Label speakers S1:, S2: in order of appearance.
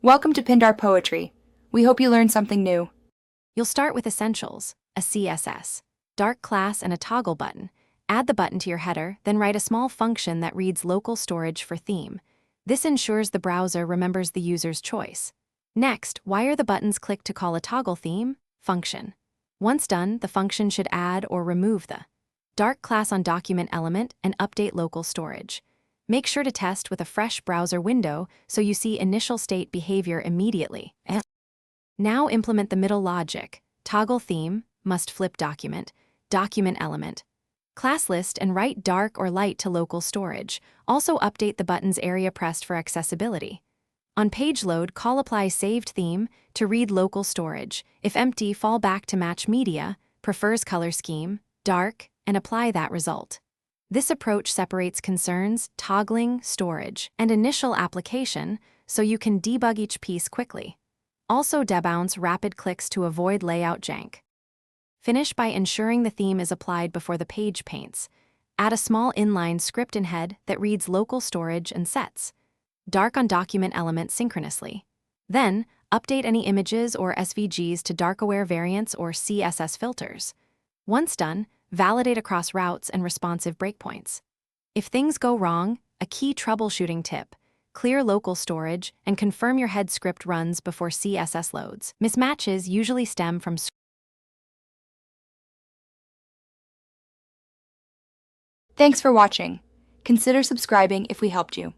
S1: Welcome to Pindar Poetry. We hope you learned something new.
S2: You'll start with Essentials, a CSS, dark class, and a toggle button. Add the button to your header, then write a small function that reads local storage for theme. This ensures the browser remembers the user's choice. Next, wire the buttons clicked to call a toggle theme function. Once done, the function should add or remove the dark class on document element and update local storage. Make sure to test with a fresh browser window so you see initial state behavior immediately. Now implement the middle logic: toggle theme, must flip document, document element, class list, and write dark or light to local storage. Also update the button's area pressed for accessibility. On page load, call apply saved theme to read local storage. If empty, fall back to match media, prefers color scheme, dark, and apply that result. This approach separates concerns, toggling, storage, and initial application so you can debug each piece quickly. Also debounce rapid clicks to avoid layout jank. Finish by ensuring the theme is applied before the page paints. Add a small inline script in head that reads local storage and sets dark on document element synchronously. Then, update any images or SVGs to dark-aware variants or CSS filters. Once done, validate across routes and responsive breakpoints. If things go wrong, a key troubleshooting tip: clear local storage and confirm your head script runs before CSS loads. Mismatches usually stem from
S1: Thanks for watching. Consider subscribing if we helped you.